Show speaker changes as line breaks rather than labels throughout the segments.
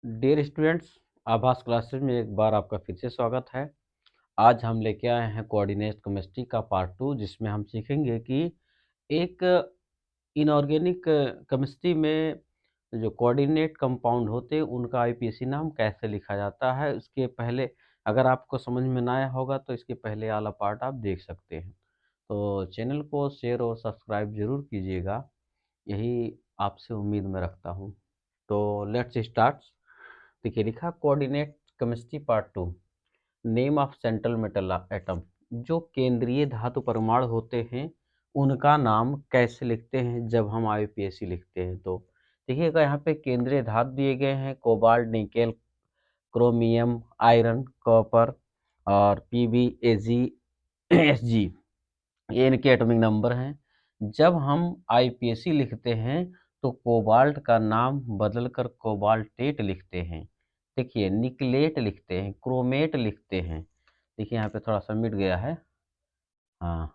Dear students, आभास classes में एक बार आपका फिर से स्वागत है। आज हम लेके आए हैं कोऑर्डिनेट केमिस्ट्री का पार्ट 2, जिसमें हम सीखेंगे कि एक इनऑर्गेनिक केमिस्ट्री में जो कोऑर्डिनेट कंपाउंड होते हैं उनका आईपीएसी नाम कैसे लिखा जाता है। उसके पहले अगर आपको समझ में ना आया होगा तो इसके पहले वाला पार्ट आप देख सकते हैं। तो चैनल को शेयर और सब्सक्राइब जरूर कीजिएगा, यही आपसे उम्मीद मैं रखता हूँ। तो लेट्स स्टार्ट। देखिए लिखा coordinate chemistry part 2, name of central metal atom. जो केंद्रीय धातु परमाणु होते हैं उनका नाम कैसे लिखते हैं जब हम आईपीएसी लिखते हैं। तो देखिएगा यहाँ पे केंद्रीय धातु दिए गए हैं cobalt, nickel, chromium, iron, copper और पीबी, एजी, एसजी, ये इनके एटॉमिक नंबर हैं। जब हम आईपीएसी लिखते हैं तो कोबाल्ट का नाम बदलकर कोबाल्टेट लिखते हैं। देखिए निकलेट लिखते हैं, क्रोमेट लिखते हैं। देखिए यहाँ पे थोड़ा सा मिट गया है। हाँ,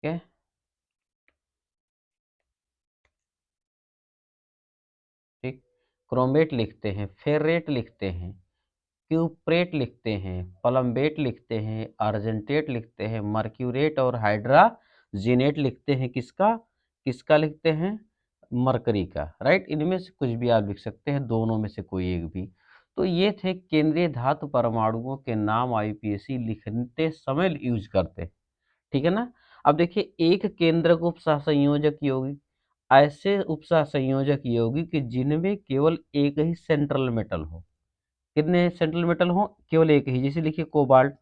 ठीक है। ठीक, क्रोमेट लिखते हैं, फेरेट लिखते हैं, क्यूप्रेट लिखते हैं, प्लम्बेट लिखते हैं, अर्जेंटेट लिखते हैं, मर्क्यूरेट और हाइड्राजीनेट लिखते हैं। किसका किसका लिखते हैं? मरकरी का। राइट, इनमें से कुछ भी आप लिख सकते हैं, दोनों में से कोई एक भी। तो ये थे केंद्रीय धातु परमाणुओं के नाम आईपीएसी लिखते समय यूज करते हैं। ठीक है ना। अब देखिए एक केंद्रक उपसहसंयोजक यौगिक, ऐसे उपसहसंयोजक यौगिक कि जिनमें केवल एक ही सेंट्रल मेटल हो। कितने सेंट्रल मेटल हो? केवल एक ही। जैसे लिखिए कोबाल्ट,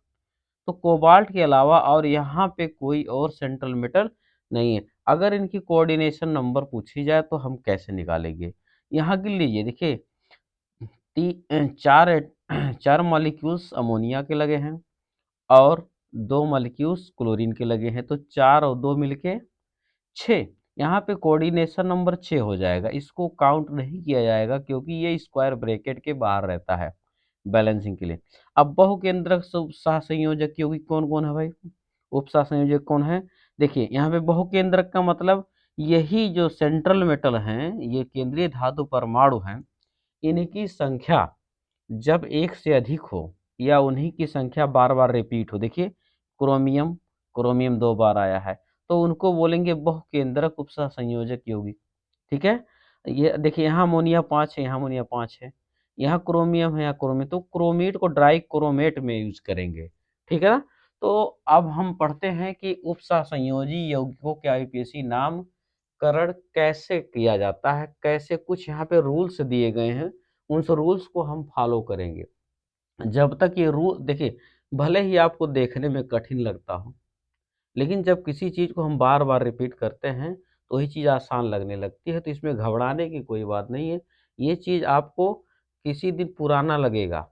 तो कोबाल्ट के अलावा और यहाँ पे कोई और सेंट्रल मेटल नहीं है। अगर इनकी कोऑर्डिनेशन नंबर पूछी जाए तो हम कैसे निकालेंगे? यहाँ के लीजिए, देखिए चार चार मॉलिक्यूल्स अमोनिया के लगे हैं और दो मॉलिक्यूल्स क्लोरीन के लगे हैं, तो 4 और 2 मिलके 6। यहाँ पे कोऑर्डिनेशन नंबर 6 हो जाएगा। इसको काउंट नहीं किया जाएगा क्योंकि ये स्क्वायर ब्रैकेट के बाहर रहता है बैलेंसिंग के लिए। अब बहुकेंद्रक सहसंयोजक यौगिक कौन कौन है भाई? उपसहसंयोजक कौन है? देखिए यहाँ पे बहुकेंद्रक का मतलब यही जो सेंट्रल मेटल हैं, ये केंद्रीय धातु परमाणु हैं, इनकी संख्या जब एक से अधिक हो या उन्हीं की संख्या बार बार रिपीट हो। देखिए क्रोमियम, क्रोमियम 2 बार आया है, तो उनको बोलेंगे बहुकेंद्रक उपसह संयोजक यौगिक। ठीक है। ये देखिए यहाँ अमोनिया 5 है, यहाँ अमोनिया 5 है, यहाँ क्रोमियम है, यहाँ क्रोमियम, तो क्रोमेट को ड्राई क्रोमेट में यूज करेंगे। ठीक है ना। तो अब हम पढ़ते हैं कि उपसह संयोजी यौगिकों के आईपीएसी नामकरण कैसे किया जाता है, कैसे कुछ यहाँ पे रूल्स दिए गए हैं, उन रूल्स को हम फॉलो करेंगे। जब तक ये रूल, देखिए भले ही आपको देखने में कठिन लगता हो, लेकिन जब किसी चीज़ को हम बार बार रिपीट करते हैं तो वही चीज़ आसान लगने लगती है। तो इसमें घबराने की कोई बात नहीं है। ये चीज़ आपको किसी दिन पुराना लगेगा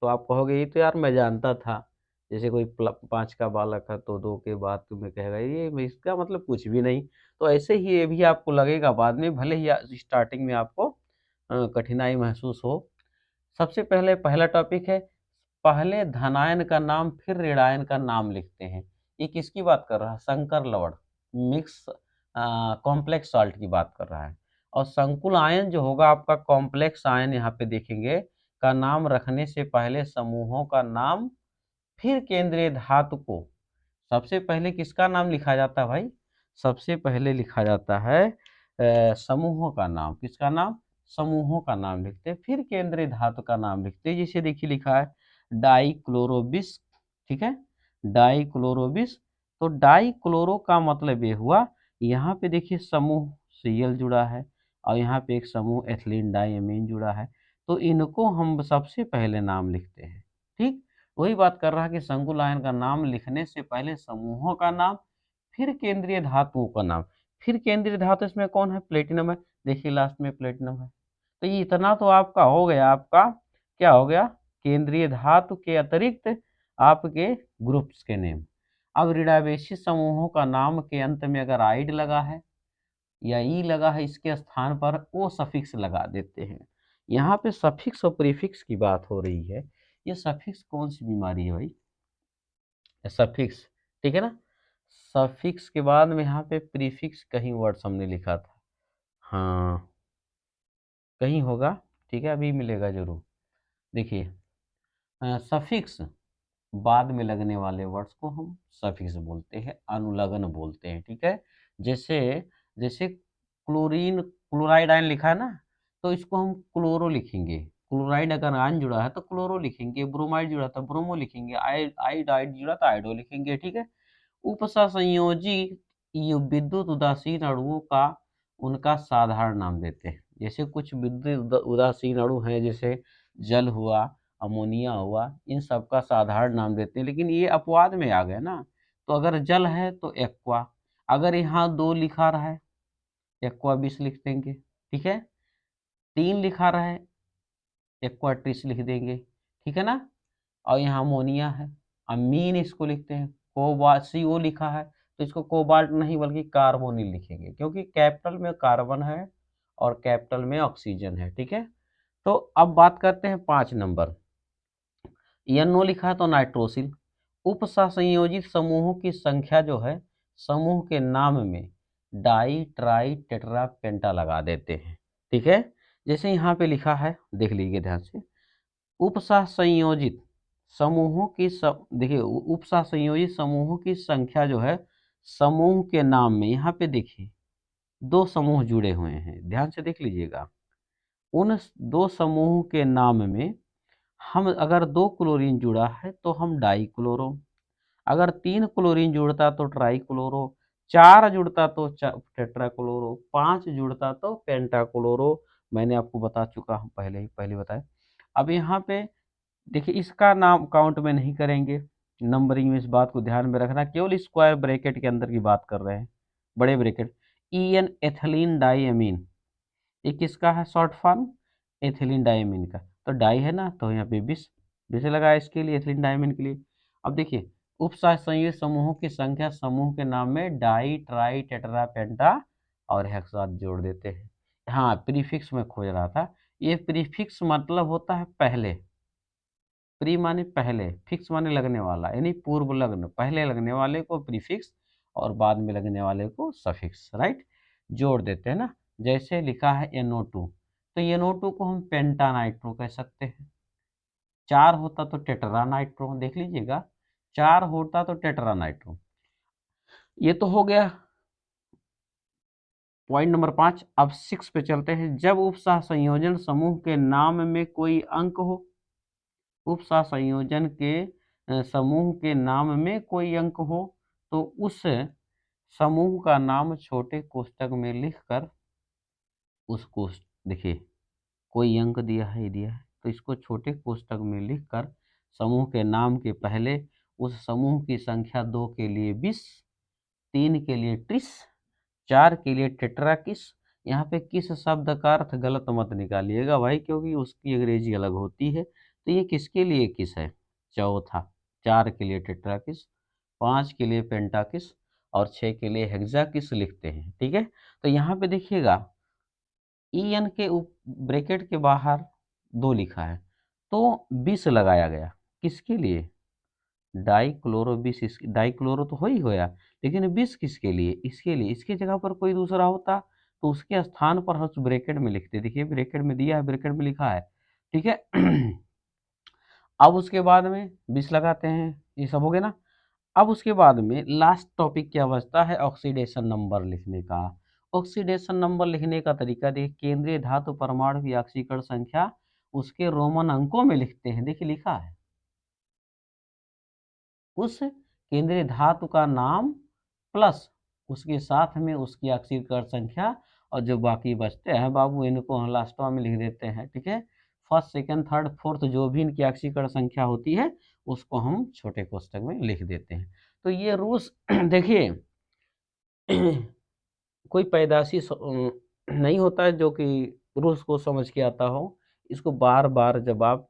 तो आप कहोगे ये तो यार मैं जानता था। जैसे कोई 5 का बालक है तो 2 के बाद तुम्हें कहेगा ये इसका मतलब कुछ भी नहीं। तो ऐसे ही ये भी आपको लगेगा बाद में, भले ही स्टार्टिंग में आपको कठिनाई महसूस हो। सबसे पहले पहला टॉपिक है, पहले धनायन का नाम फिर ऋणायन का नाम लिखते हैं। ये किसकी बात कर रहा है? शंकर लवण, मिक्स कॉम्प्लेक्स सॉल्ट की बात कर रहा है। और संकुल आयन जो होगा आपका, कॉम्प्लेक्स आयन यहाँ पे देखेंगे, का नाम रखने से पहले समूहों का नाम फिर केंद्रीय धातु को, सबसे पहले किसका नाम लिखा जाता है भाई? सबसे पहले लिखा जाता है समूहों का नाम। किसका नाम? समूहों का नाम लिखते हैं, फिर केंद्रीय धातु का नाम लिखते हैं। जैसे देखिए लिखा है डाइक्लोरोबिस। ठीक है, डाइक्लोरोबिस। तो डाइक्लोरो का मतलब ये हुआ, यहाँ पे देखिए समूह Cl जुड़ा है और यहाँ पे एक समूह एथिलीन डाइमीन जुड़ा है, तो इनको हम सबसे पहले नाम लिखते हैं। ठीक, वही बात कर रहा है कि संकुल आयन का नाम लिखने से पहले समूहों का नाम फिर केंद्रीय धातुओं का नाम। फिर केंद्रीय धातु इसमें कौन है? प्लेटिनम है। देखिए लास्ट में प्लेटिनम है। तो ये इतना तो आपका हो गया, आपका क्या हो गया? केंद्रीय धातु के अतिरिक्त आपके ग्रुप्स के नेम। अब ऋणावेशी समूहों का नाम के अंत में अगर आइड लगा है या ई लगा है, इसके स्थान पर ओ सफिक्स लगा देते हैं। यहाँ पे सफिक्स और प्रीफिक्स की बात हो रही है। ये सफिक्स कौन सी बीमारी है भाई? सफिक्स। ठीक है ना। सफिक्स के बाद में यहाँ पे प्रीफिक्स कहीं वर्ड्स हमने लिखा था, हाँ कहीं होगा। ठीक है, अभी मिलेगा जरूर। देखिए, सफिक्स, बाद में लगने वाले वर्ड्स को हम सफिक्स बोलते हैं, अनुलग्न बोलते हैं, ठीक है। जैसे जैसे क्लोरीन, क्लोराइड आयन लिखा है ना, तो इसको हम क्लोरो लिखेंगे। क्लोराइड अगर आयन जुड़ा है तो क्लोरो लिखेंगे, ब्रोमाइड जुड़ा तो ब्रोमो लिखेंगे, आइडाइड जुड़ा तो आइडो लिखेंगे, ठीक है। उपसंयोजी विद्युत उदासीन अणुओं का उनका साधारण नाम देते हैं। जैसे कुछ विद्युत उदासीन अणु हैं, जैसे जल हुआ, अमोनिया हुआ, इन सब का साधारण नाम देते हैं, लेकिन ये अपवाद में आ गए ना। तो अगर जल है तो एक्वा, अगर यहाँ 2 लिखा रहा है, एक्वा 20 लिख देंगे, ठीक है। 3 लिखा रहा है, एक्वा 30 लिख देंगे, ठीक है ना। और यहाँ अमोनिया है, अमीन इसको लिखते हैं। कोबा CO लिखा है तो इसको कोबाल्ट नहीं बल्कि कार्बोनिल लिखेंगे, क्योंकि कैपिटल में कार्बन है और कैपिटल में ऑक्सीजन है, ठीक है। तो अब बात करते हैं 5 नंबर। NO लिखा है तो नाइट्रोसिल। उपसंयोजित समूहों की संख्या जो है, समूह के नाम में डाई, ट्राई, टेट्रा, पेंटा लगा देते हैं, ठीक है। जैसे यहाँ पे लिखा है, देख लीजिए ध्यान से। उपसंयोजित समूहों की देखिए, उपसंयोजित समूहों की संख्या जो है, समूह के नाम में, यहाँ पे देखिए 2 समूह जुड़े हुए हैं, ध्यान से देख लीजिएगा। उन 2 समूह के नाम में हम अगर 2 क्लोरीन जुड़ा है तो हम डाई क्लोरो, अगर 3 क्लोरीन जुड़ता तो ट्राई क्लोरो, 4 जुड़ता तो टेट्रा क्लोरो, 5 जुड़ता तो पेंटा क्लोरो। मैंने आपको बता चुका हूँ, पहले बताया। अब यहाँ पे देखिए, इसका नाम काउंट में नहीं करेंगे, नंबरिंग में इस बात को ध्यान में रखना, केवल स्क्वायर ब्रैकेट के अंदर की बात कर रहे हैं, बड़े ब्रैकेट। EN एथिलीन डाइअमीन, ये किसका है शॉर्ट फॉर्म, एथिलीन डाइअमीन का। तो डाई है ना, तो यहाँ पे 20 लगाया इसके लिए, एथिलीन डाइअमीन के लिए। अब देखिए, उपसंयोजित समूहों की संख्या समूह के नाम में डाई, ट्राई, टेट्रा, पेंटा और हेक्सा जोड़ देते हैं। हाँ, प्रीफिक्स में खोज रहा था। ये प्रीफिक्स मतलब होता है पहले, प्री माने पहले, फिक्स माने लगने वाला, यानी पूर्व लग्न, पहले लगने वाले को प्रीफिक्स और बाद में लगने वाले को सफिक्स, राइट, जोड़ देते हैं ना। जैसे लिखा है NO2, तो NO2 को हम पेंटा नाइट्रो कह सकते हैं। 4 होता तो टेट्रा नाइट्रो, देख लीजिएगा, 4 होता तो टेट्रा नाइट्रो। ये तो हो गया पॉइंट नंबर 5। अब 6 पे चलते हैं। जब उपसह संयोजन समूह के नाम में कोई अंक हो, उपसह संयोजन के समूह के नाम में कोई अंक हो, तो उस समूह का नाम छोटे कोष्ठक में लिखकर उस कोष्ठ, देखिए कोई अंक दिया है तो इसको छोटे कोष्ठक में लिखकर समूह के नाम के पहले उस समूह की संख्या 2 के लिए 20, 3 के लिए 30, 4 के लिए टेट्राकिस। यहाँ पे किस शब्द का अर्थ गलत मत निकालिएगा भाई, क्योंकि उसकी अंग्रेजी अलग होती है। तो ये किसके लिए किस है, चौथा। 4 के लिए टेट्राकिस, 5 के लिए पेंटाकिस और 6 के लिए हेक्साकिस लिखते हैं, ठीक है। तो यहाँ पे देखिएगा, EN के ब्रैकेट के बाहर 2 लिखा है तो 20 लगाया गया, किसके लिए, डाई क्लोरो 20, डाई क्लोरो तो हो ही गया, लेकिन 20 किसके लिए, इसके लिए। इसकी जगह पर कोई दूसरा होता तो उसके स्थान पर हम उस ब्रैकेट में लिखते, देखिए ब्रैकेट में दिया है, ब्रैकेट में लिखा है, ठीक है। अब उसके बाद में 20 लगाते हैं, ये सब हो गया ना। अब उसके बाद में लास्ट टॉपिक क्या बचता है, ऑक्सीडेशन नंबर लिखने का। ऑक्सीडेशन नंबर लिखने का तरीका देखिए, केंद्रीय धातु परमाणु की ऑक्सीकरण संख्या उसके रोमन अंकों में लिखते हैं, देखिए लिखा है उस केंद्रीय धातु का नाम प्लस उसके साथ में उसकी ऑक्सीकरण संख्या, और जो बाकी बचते हैं बाबू इनको हम लास्टवा में लिख देते हैं, ठीक है। फर्स्ट, सेकंड, थर्ड, फोर्थ जो भी इनकी ऑक्सीकरण संख्या होती है उसको हम छोटे कोष्ठक में लिख देते हैं। तो ये रूल्स देखिए, कोई पैदाशी नहीं होता है जो कि रूल्स को समझ के आता हो। इसको बार बार जब आप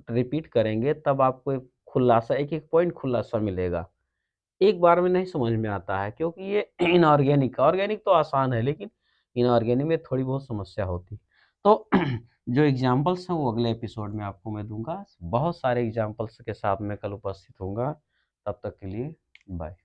रिपीट करेंगे तब आपको एक खुलासा, एक एक पॉइंट खुलासा मिलेगा। एक बार में नहीं समझ में आता है, क्योंकि ये इनऑर्गेनिक, ऑर्गेनिक तो आसान है लेकिन इनऑर्गेनिक में थोड़ी बहुत समस्या होती है। तो जो एग्जाम्पल्स हैं वो अगले एपिसोड में आपको मैं दूंगा, बहुत सारे एग्जाम्पल्स के साथ मैं कल उपस्थित होऊंगा। तब तक के लिए बाय।